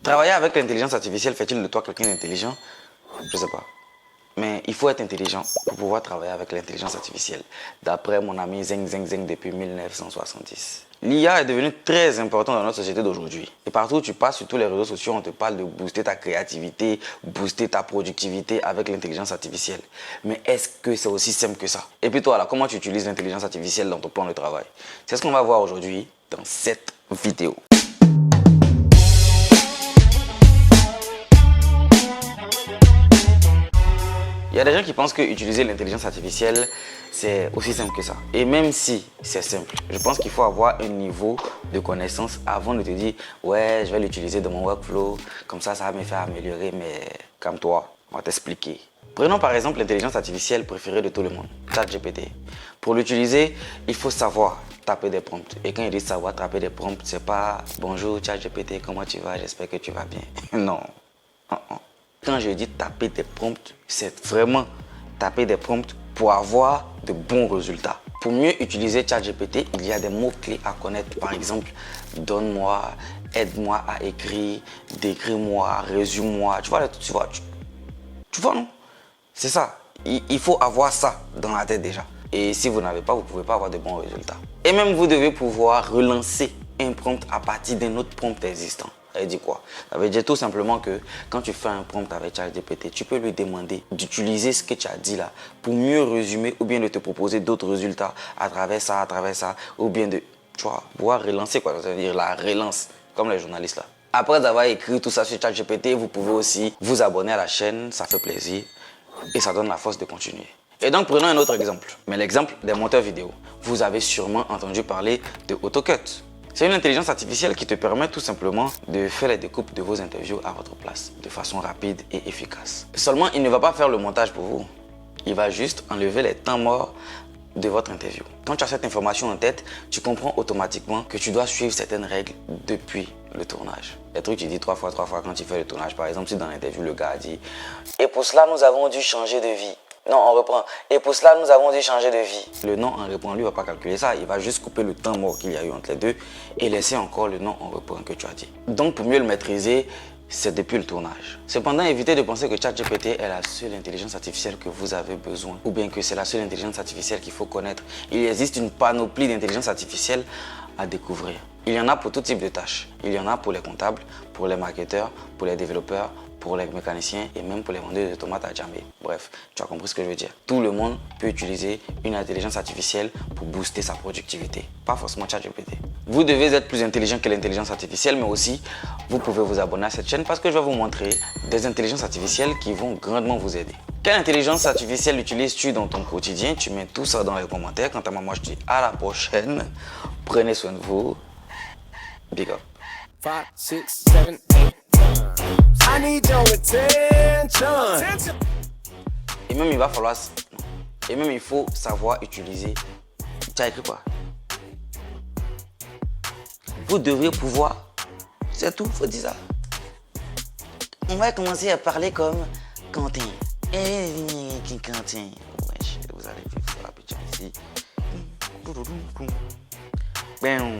Travailler avec l'intelligence artificielle fait-il de toi quelqu'un d'intelligent? Je sais pas. Mais il faut être intelligent pour pouvoir travailler avec l'intelligence artificielle. D'après mon ami Zeng Zeng Zeng depuis 1970. L'IA est devenue très importante dans notre société d'aujourd'hui. Et partout où tu passes sur tous les réseaux sociaux, on te parle de booster ta créativité, booster ta productivité avec l'intelligence artificielle. Mais est-ce que c'est aussi simple que ça? Et puis toi là, comment tu utilises l'intelligence artificielle dans ton plan de travail? C'est ce qu'on va voir aujourd'hui dans cette vidéo. Il y a des gens qui pensent que utiliser l'intelligence artificielle, c'est aussi simple que ça. Et même si c'est simple, je pense qu'il faut avoir un niveau de connaissance avant de te dire « Ouais, je vais l'utiliser dans mon workflow, comme ça va me faire améliorer, mais comme toi, on va t'expliquer. » Prenons par exemple l'intelligence artificielle préférée de tout le monde, ChatGPT. Pour l'utiliser, il faut savoir taper des prompts. Et quand il dit savoir taper des prompts, c'est pas « Bonjour ChatGPT, comment tu vas? J'espère que tu vas bien. » Non. Quand je dis taper des prompts, c'est vraiment taper des prompts pour avoir de bons résultats. Pour mieux utiliser ChatGPT, il y a des mots-clés à connaître. Par exemple, donne-moi, aide-moi à écrire, décris-moi, résume-moi. Tu vois, non? C'est ça. Il faut avoir ça dans la tête déjà. Et si vous n'avez pas, vous ne pouvez pas avoir de bons résultats. Et même vous devez pouvoir relancer un prompt à partir d'un autre prompt existant. Ça veut dire quoi? Ça veut dire tout simplement que quand tu fais un prompt avec ChatGPT, tu peux lui demander d'utiliser ce que tu as dit là pour mieux résumer ou bien de te proposer d'autres résultats à travers ça, ou bien de, tu vois, pouvoir relancer quoi. Ça veut dire la relance, comme les journalistes là. Après avoir écrit tout ça sur ChatGPT, vous pouvez aussi vous abonner à la chaîne, ça fait plaisir et ça donne la force de continuer. Et donc prenons un autre exemple, mais l'exemple des monteurs vidéo. Vous avez sûrement entendu parler de AutoCut. C'est une intelligence artificielle qui te permet tout simplement de faire les découpes de vos interviews à votre place, de façon rapide et efficace. Seulement, il ne va pas faire le montage pour vous. Il va juste enlever les temps morts de votre interview. Quand tu as cette information en tête, tu comprends automatiquement que tu dois suivre certaines règles depuis le tournage. Les trucs tu dis trois fois quand tu fais le tournage. Par exemple, si dans l'interview, le gars a dit « Et pour cela, nous avons dû changer de vie ». Non, on reprend. Et pour cela, nous avons dû changer de vie. Le nom en reprend, lui, ne va pas calculer ça. Il va juste couper le temps mort qu'il y a eu entre les deux et laisser encore le nom en reprend que tu as dit. Donc, pour mieux le maîtriser, c'est depuis le tournage. Cependant, évitez de penser que ChatGPT est la seule intelligence artificielle que vous avez besoin ou bien que c'est la seule intelligence artificielle qu'il faut connaître. Il existe une panoplie d'intelligence artificielle à découvrir. Il y en a pour tout type de tâches. Il y en a pour les comptables, pour les marketeurs, pour les développeurs, pour les mécaniciens et même pour les vendeurs de tomates à Djambé. Bref, tu as compris ce que je veux dire. Tout le monde peut utiliser une intelligence artificielle pour booster sa productivité. Pas forcément ChatGPT. Vous devez être plus intelligent que l'intelligence artificielle, mais aussi, vous pouvez vous abonner à cette chaîne parce que je vais vous montrer des intelligences artificielles qui vont grandement vous aider. Quelle intelligence artificielle utilises-tu dans ton quotidien? Tu mets tout ça dans les commentaires. Quant à moi, je te dis à la prochaine. Prenez soin de vous. Big up. 5, 6, 7, 8. I need your attention. Et même il va falloir... Et même il faut savoir utiliser... Tu as écrit quoi? Vous devriez pouvoir... C'est tout, faut dire ça. On va commencer à parler comme Quentin. Quentin. Wesh, vous allez vivre sur la petite ici. Bam.